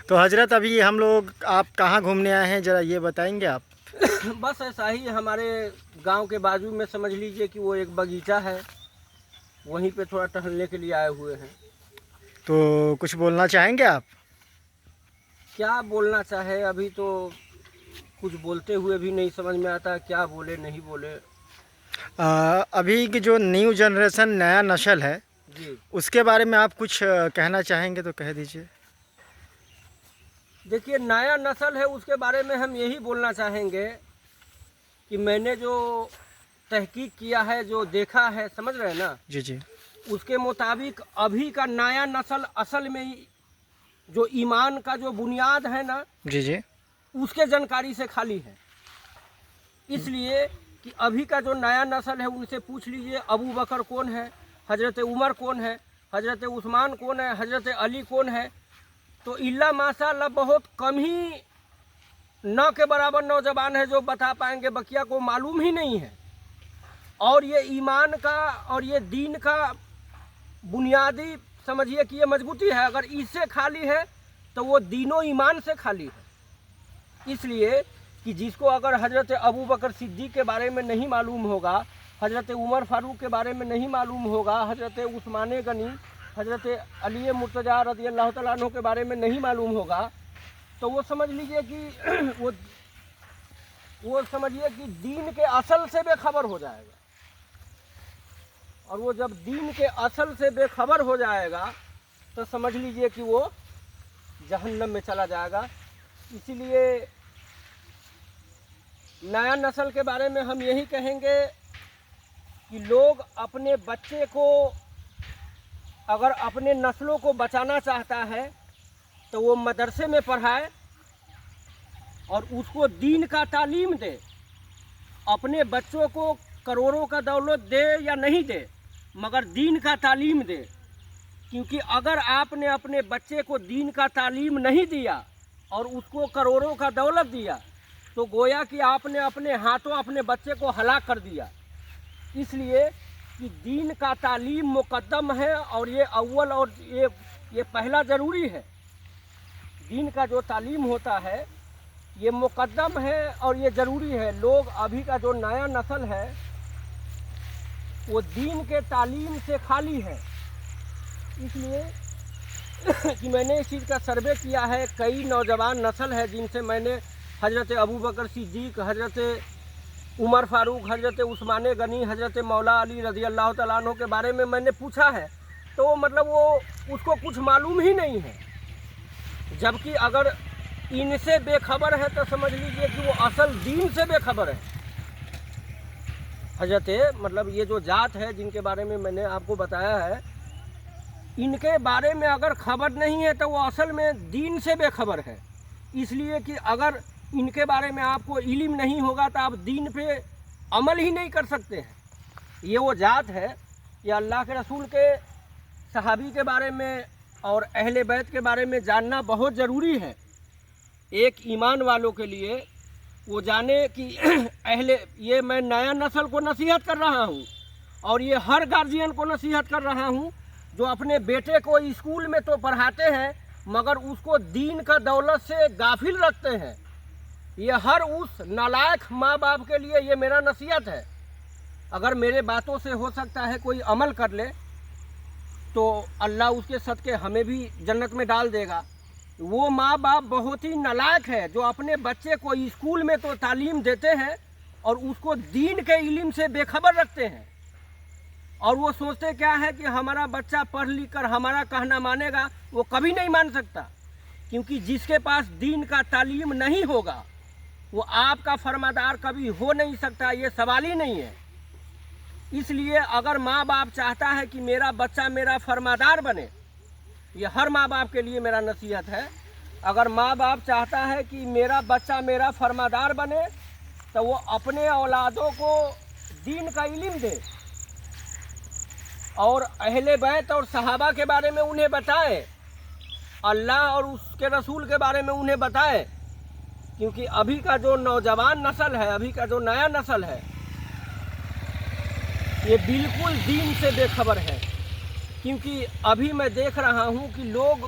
تو حضرت ابھی ہم لوگ آپ کہاں گھومنے آئے ہیں ذرا یہ بتائیں گے آپ؟ بس ایسا ہی ہمارے گاؤں کے بازو میں سمجھ لیجئے کہ وہ ایک باغیچہ ہے، وہیں پہ تھوڑا ٹہلنے کے لیے آئے ہوئے ہیں۔ تو کچھ بولنا چاہیں گے آپ؟ کیا بولنا چاہے، ابھی تو کچھ بولتے ہوئے بھی نہیں سمجھ میں آتا کیا بولے نہیں بولے۔ ابھی کی جو نیو جنریشن نیا نسل ہے جی اس کے بارے میں آپ کچھ کہنا چاہیں گے تو کہہ دیجئے۔ دیکھیے، نیا نسل ہے اس کے بارے میں ہم یہی بولنا چاہیں گے کہ میں نے جو تحقیق کیا ہے، جو دیکھا ہے، سمجھ رہے ہیں نا، جی جی اس کے مطابق ابھی کا نیا نسل اصل میں جو ایمان کا جو بنیاد ہے نا، جی جی اس کے جانکاری سے خالی ہے۔ اس لیے کہ ابھی کا جو نیا نسل ہے ان سے پوچھ لیجئے ابو بکر کون ہے، حضرت عمر کون ہے، حضرت عثمان کون ہے، حضرت علی کون ہے، تو اللہ ماشاء اللہ بہت کم ہی نہ کے برابر نوجوان ہے جو بتا پائیں گے، بقیہ کو معلوم ہی نہیں ہے۔ اور یہ ایمان کا اور یہ دین کا بنیادی سمجھیے کہ یہ مضبوطی ہے، اگر اس سے خالی ہے تو وہ دین و ایمان سے خالی ہے۔ اس لیے کہ جس کو اگر حضرت ابو بکر صدیق کے بارے میں نہیں معلوم ہوگا، حضرت عمر فاروق کے بارے میں نہیں معلوم ہوگا، حضرت عثمان غنی، حضرت علی مرتضیٰ رضی اللہ تعالیٰ عنہ کے بارے میں نہیں معلوم ہوگا، تو وہ سمجھ لیجئے کہ وہ سمجھیے کہ دین کے اصل سے بے خبر ہو جائے گا، اور وہ جب دین کے اصل سے بے خبر ہو جائے گا تو سمجھ لیجئے کہ وہ جہنم میں چلا جائے گا۔ اسی لیے نیا نسل کے بارے میں ہم یہی کہیں گے کہ لوگ اپنے بچے کو اگر اپنے نسلوں کو بچانا چاہتا ہے تو وہ مدرسے میں پڑھائے اور اس کو دین کا تعلیم دے۔ اپنے بچوں کو کروڑوں کا دولت دے یا نہیں دے، مگر دین کا تعلیم دے، کیونکہ اگر آپ نے اپنے بچے کو دین کا تعلیم نہیں دیا اور اس کو کروڑوں کا دولت دیا تو گویا کہ آپ نے اپنے ہاتھوں اپنے بچے کو ہلاک کر دیا۔ اس لیے کہ دین کا تعلیم مقدم ہے، اور یہ اول اور یہ پہلا ضروری ہے۔ دین کا جو تعلیم ہوتا ہے یہ مقدم ہے اور یہ ضروری ہے۔ لوگ ابھی کا جو نیا نسل ہے وہ دین کے تعلیم سے خالی ہے۔ اس لیے کہ میں نے اس چیز کا سروے کیا ہے، کئی نوجوان نسل ہے جن سے میں نے حضرت ابو بکر صدیق، حضرت عمر فاروق، حضرت عثمان غنی، حضرت مولا علی رضی اللہ تعالیٰ عنہ کے بارے میں نے پوچھا ہے، تو مطلب وہ اس کو کچھ معلوم ہی نہیں ہے، جبکہ اگر ان سے بے خبر ہے تو سمجھ لیجئے کہ وہ اصل دین سے بے خبر ہے۔ حضرت مطلب یہ جو ذات ہے جن کے بارے میں نے آپ کو بتایا ہے، ان کے بارے میں اگر خبر نہیں ہے تو وہ اصل میں دین سے بے خبر ہے۔ اس لیے کہ اگر ان کے بارے میں آپ کو علم نہیں ہوگا تو آپ دین پہ عمل ہی نہیں کر سکتے ہیں۔ یہ وہ ذات ہے، یہ اللہ کے رسول کے صحابی کے بارے میں اور اہل بیت کے بارے میں جاننا بہت ضروری ہے۔ ایک ایمان والوں کے لیے وہ جانے کہ یہ میں نیا نسل کو نصیحت کر رہا ہوں، اور یہ ہر گارجین کو نصیحت کر رہا ہوں جو اپنے بیٹے کو اسکول میں تو پڑھاتے ہیں مگر اس کو دین کا دولت سے غافل رکھتے ہیں۔ یہ ہر اس نالائق ماں باپ کے لیے یہ میرا نصیحت ہے۔ اگر میرے باتوں سے ہو سکتا ہے کوئی عمل کر لے تو اللہ اس کے صدقے ہمیں بھی جنت میں ڈال دے گا۔ وہ ماں باپ بہت ہی نالائق ہے جو اپنے بچے کو اسکول میں تو تعلیم دیتے ہیں اور اس کو دین کے علم سے بے خبر رکھتے ہیں، اور وہ سوچتے کیا ہے کہ ہمارا بچہ پڑھ لکھ کر ہمارا کہنا مانے گا۔ وہ کبھی نہیں مان سکتا، کیونکہ جس کے پاس دین کا تعلیم نہیں ہوگا وہ آپ کا فرمانبردار کبھی ہو نہیں سکتا، یہ سوال ہی نہیں ہے۔ اس لیے اگر ماں باپ چاہتا ہے کہ میرا بچہ میرا فرمانبردار بنے، یہ ہر ماں باپ کے لیے میرا نصیحت ہے، اگر ماں باپ چاہتا ہے کہ میرا بچہ میرا فرمانبردار بنے تو وہ اپنے اولادوں کو دین کا علم دے اور اہل بیت اور صحابہ کے بارے میں انہیں بتائے، اللہ اور اس کے رسول کے بارے میں انہیں بتائے، کیونکہ ابھی کا جو نوجوان نسل ہے، ابھی کا جو نیا نسل ہے، یہ بالکل دین سے بے خبر ہے۔ کیونکہ ابھی میں دیکھ رہا ہوں کہ لوگ